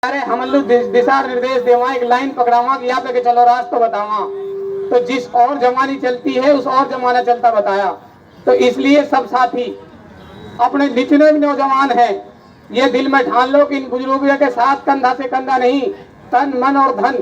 अरे हम लोग दिशा निर्देश देवा, एक लाइन पकड़ावा कि यहाँ पे चलो रास्ता बतावा, तो जिस और जमानी चलती है उस और जमाना चलता बताया। तो इसलिए सब साथी अपने जितने भी नौजवान हैं ये दिल में ठान लो कि इन बुजुर्गों के साथ कंधा से कंधा नहीं, तन मन और धन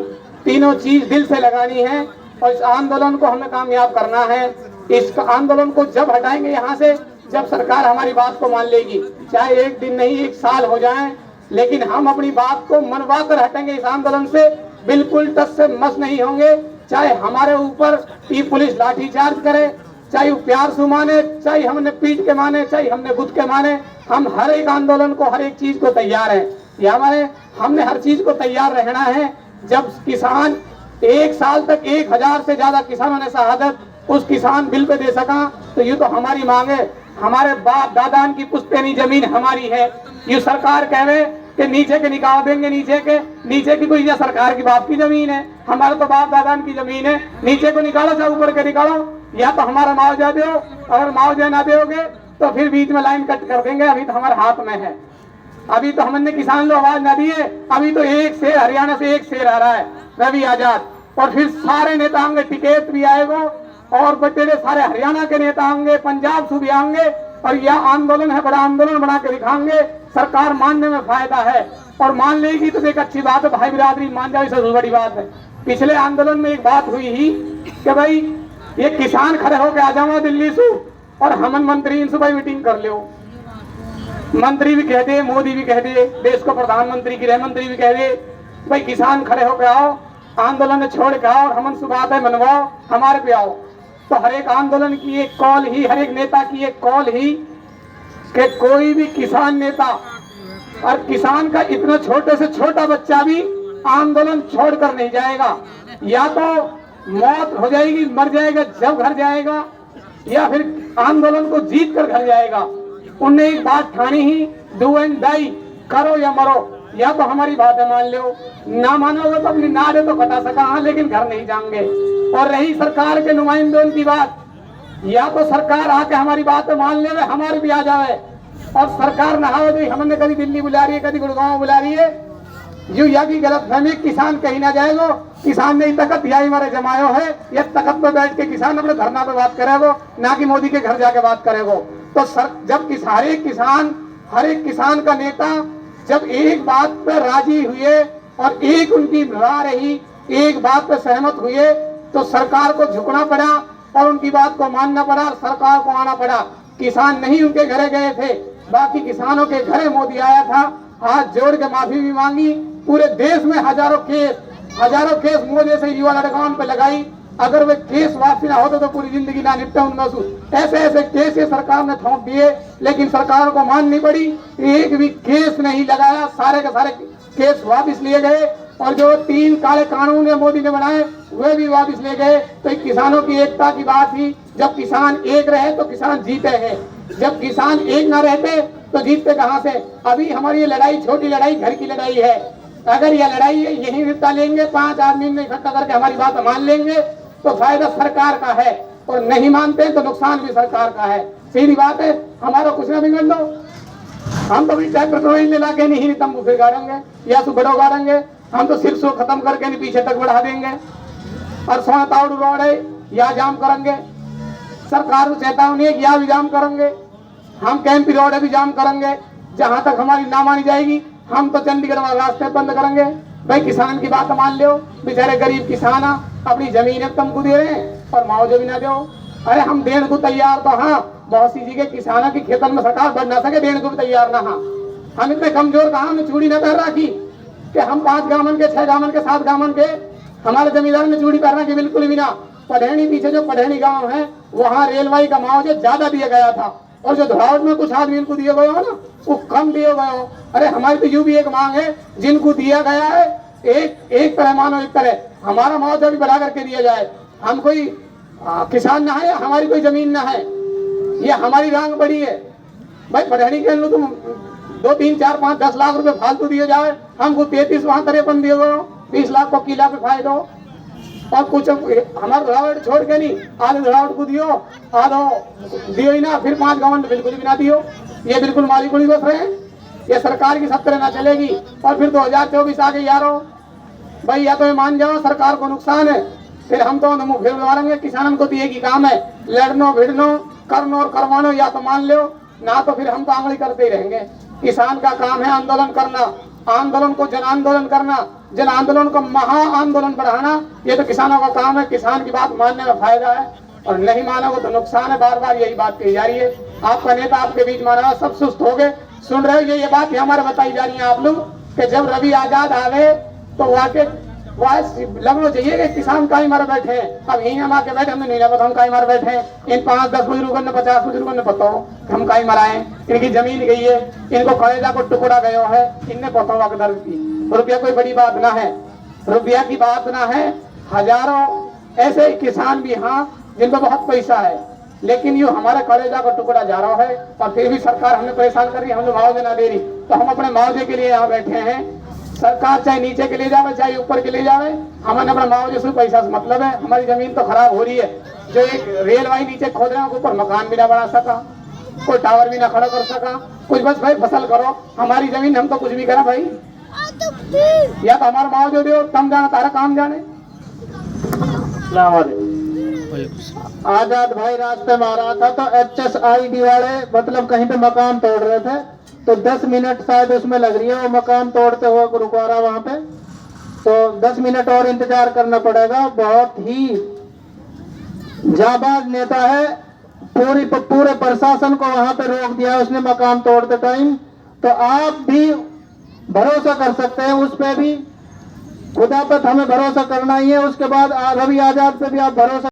तीनों चीज दिल से लगानी है और इस आंदोलन को हमें कामयाब करना है। इस आंदोलन को जब हटाएंगे यहाँ से, जब सरकार हमारी बात को मान लेगी, चाहे एक दिन नहीं 1 साल हो जाए, लेकिन हम अपनी बात को मनवा कर हटेंगे इस आंदोलन से, बिल्कुल टस से मस नहीं होंगे। चाहे हमारे ऊपर ये पुलिस लाठीचार्ज करे, चाहे वो प्यार से माने, चाहे हमने पीट के माने, चाहे हमने गुद के माने, हम हर एक आंदोलन को, हर एक चीज को तैयार है। ये हमने हर चीज को तैयार रहना है। जब किसान 1 साल तक 1000 से ज्यादा किसानों ने शहादत उस किसान बिल पे दे सका, तो ये तो हमारी मांग है। हमारे बाप दादा की पुश्तैनी जमीन हमारी है। ये सरकार कह रहे कि नीचे के निकाल देंगे, नीचे की कोई सरकार की बाप की जमीन है, हमारा तो बाप दादा की जमीन है। नीचे को निकालो चाहे ऊपर के निकालो, या तो हमारा मुआवजा दो, अगर मुआवजा ना दोगे तो फिर बीच में लाइन कट कर देंगे। अभी तो हमारे हाथ में है, अभी तो हमने किसान लोग आवाज ना दिए। अभी तो एक शेर हरियाणा से एक शेर आ रहा है, रवि आजाद, और फिर सारे नेता आएंगे, टिकैत भी आएगा और बड़े सारे हरियाणा के नेता आएंगे, पंजाब से भी आएंगे, और यह आंदोलन है, बड़ा आंदोलन बना के दिखाएंगे। सरकार मानने में फायदा है, और मान लेगी तो एक अच्छी बात है, भाई बिरादरी मान जाए, सबसे बड़ी बात है। पिछले आंदोलन में एक बात हुई ही कि भाई ये किसान खड़े होके आ जाओ दिल्ली से और हमन मंत्री से भाई मीटिंग कर लो। मंत्री भी कह दे, मोदी भी कह दे, देश को प्रधानमंत्री गृह मंत्री भी कह दे, भाई किसान खड़े होके आओ, आंदोलन छोड़ के आओ और हमन से बात है मनवाओ, हमारे पे आओ। तो हर एक आंदोलन की एक कॉल ही, हर एक नेता की एक कॉल ही कि कोई भी किसान नेता और किसान का इतना छोटे से छोटा बच्चा भी आंदोलन छोड़कर नहीं जाएगा। या तो मौत हो जाएगी, मर जाएगा जब घर जाएगा, या फिर आंदोलन को जीत कर घर जाएगा। उनने एक बात ठानी ही, डू एंड डाई, करो या मरो। या तो हमारी बातें मान लो, ना मानोगे तो अपनी नारे तो कटा सका, हाँ, लेकिन घर नहीं जाएंगे। और रही सरकार के नुमाइंदों की बात, या तो सरकार आके हमारी बात मान ले, हमारे भी आ जावे, और सरकार ना हो तो हमने कभी दिल्ली बुला रही है, कभी गुड़गांव बुला रही है, जो या की गलत फहमी, किसान कहीं ना जाएगा। किसान ने तकत यही हमारे जमायो है, ये तकत पे बैठ के किसान अपने धरना पे बात करेगो, ना कि मोदी के घर जाके बात करेगो। तो जब हर एक किसान का नेता जब एक बात पे राजी हुए और एक उनकी राह रही, एक बात पे सहमत हुए, तो सरकार को झुकना पड़ा और उनकी बात को मानना पड़ा, सरकार को आना पड़ा। किसान नहीं उनके घरे गए थे, बाकी किसानों के घरे मोदी आया था, हाथ जोड़ के माफी भी मांगी। पूरे देश में हजारों केस मोदी से युवा लड़कान पे लगाई। अगर वे केस वापसी ना होते तो पूरी जिंदगी ना निपटे उनमें। ऐसे केस ये सरकार ने थोप दिए, लेकिन सरकार को माननी पड़ी। एक भी केस नहीं लगाया, सारे के सारे केस वापस लिए गए, और जो 3 काले कानून मोदी ने बनाए वे भी वापस ले गए। तो किसानों की एकता की बात थी, जब किसान एक रहे तो किसान जीते हैं, जब किसान एक ना रहते तो जीतते कहां से। अभी हमारी ये लड़ाई छोटी लड़ाई घर की लड़ाई है। अगर यह लड़ाई यही निपटा लेंगे, 5 आदमी में इकट्ठा करके हमारी बात मान लेंगे, तो फायदा सरकार का है, और नहीं मानते तो नुकसान भी सरकार का है। सीधी बात है, हमारा कुछ ना बिगड़ दो, हम तो भी ट्रैक्टर ला के नहीं तंबू फिर गाड़ेंगे या तो बड़ो गाड़ेंगे, हम तो सिर्फ खत्म करके नहीं पीछे तक बढ़ा देंगे। और सोना तावड़ू रोड है, या जाम करेंगे, सरकार को चेतावनी है, या भी जाम करेंगे, हम कैंपी रोड भी जाम करेंगे। जहां तक हमारी ना मानी जाएगी, हम तो चंडीगढ़ वाले रास्ते बंद करेंगे। भाई किसान की बात मान लो, बेचारे गरीब किसान अपनी जमीन तुमको दे रहे हैं और मुआवजा भी ना दो। अरे हम देने को तैयार तो, हाँ, बहुत सी जगह किसानों की खेतन में सरकार बढ़ ना सके, देने को भी तैयार ना। हाँ, हम इतने कमजोर कहा, हमने चूड़ी न पहन रखी कि हम 5 गामन के, 6 गामन के, 7 गामन के, हमारे जमींदार ने चूड़ी पहनना की बिल्कुल भी ना। पढ़ेनी पीछे जो पढ़ेनी गांव है, वहाँ रेलवाई का मुआवजा ज्यादा दिया गया था, और जो धुरावट में कुछ आदमी इनको दिए गए हो ना, वो कम दिए गए हो। अरे हमारी तो यूं भी एक मांग है, जिनको दिया गया है एक तरह मानो, एक तरह हमारा मुआवजा भी बढ़ा करके दिया जाए। हम कोई किसान ना है, हमारी कोई जमीन ना है, ये हमारी रांग बड़ी है। भाई पढ़ेनी के लो तुम 2, 3, 4, 5, 10 लाख रुपए फालतू दिए जाए, हमको 33 वहां 53 दिए गए, 20 लाख को किला पे फायदा हो। और कुछ हमारे धुरावट छोड़ के नहीं, आधे धुरावट को दियो, आधो दियो ही ना, फिर 5 गांव बिल्कुल भी ना दियो। ये बिल्कुल मालिक को नहीं बस रहे हैं। ये सरकार की सब तरह ना चलेगी। और फिर 2024 आ गई यारो भाई, या तो ये मान जाओ सरकार को नुकसान है, फिर हम तो मुंह फेर मारेंगे। किसानों को तो एक ही काम है, लड़नो भिड़नो करनो और करवानो, या तो मान लो ना तो फिर हम तो आंगली करते ही रहेंगे। किसान का काम है आंदोलन करना, आंदोलन को जन आंदोलन करना, जन आंदोलन को महा आंदोलन बढ़ाना, ये तो किसानों का काम है। किसान की बात मानने में फायदा है और नहीं मानोगे तो नुकसान है। बार बार यही बात कही जा रही है। आपका नेता आपके बीच माना सब सुस्त हो गए, सुन रहे हो। ये बात भी हमारे बताई जा रही है आप लोग कि जब रवि आजाद आवे तो वाकई लगना चाहिए कि किसान का ही मारे बैठे हैं। अब यही हम आके बैठे, हमें नहीं लगा हम का ही मारे बैठे हैं। इन 5-10 बुजुर्गों ने 50 बुजुर्गों ने पता हो हम का ही मराए, इनकी जमीन गई है, इनको कलेजा को टुकड़ा गया है, इनने पता हुआ दर्द की। रुपया कोई बड़ी बात ना है, रुपया की बात ना है। हजारों ऐसे किसान भी हाँ जिनको बहुत पैसा है, लेकिन ये हमारे कलेजा का टुकड़ा जा रहा है और फिर भी सरकार हमें परेशान कर रही है, हमें मुआवजे ना दे रही। तो हम अपने मुआवजे के लिए यहाँ बैठे हैं। सरकार चाहे नीचे के ले जावे चाहे ऊपर के ले जावे, हमारे अपने मुआवजे से पैसा से मतलब है। हमारी जमीन तो खराब हो रही है, जो एक रेल वाई नीचे खोद रहे हैं ऊपर मकान भी ना बना सका, कोई टावर भी ना खड़ा कर सका, कुछ बस भाई फसल करो। हमारी जमीन हम तो कुछ भी करें भाई, या तो हमारा मुआवजे दो तम जाना तारा काम जाने। आजाद भाई रास्ते में आ रहा था तो HSID वाले मतलब कहीं पे मकान तोड़ रहे थे, तो 10 मिनट शायद उसमें लग रही है, वो मकान तोड़ते हुए रुका रहा वहां पे, तो 10 मिनट और इंतजार करना पड़ेगा। बहुत ही जाबाज नेता है, पूरे प्रशासन को वहां पे रोक दिया उसने मकान तोड़ते टाइम। तो आप भी भरोसा कर सकते हैं उस पे भी, खुदा पर हमें भरोसा करना ही है। उसके बाद रवि आजाद पे भी आप भरोसा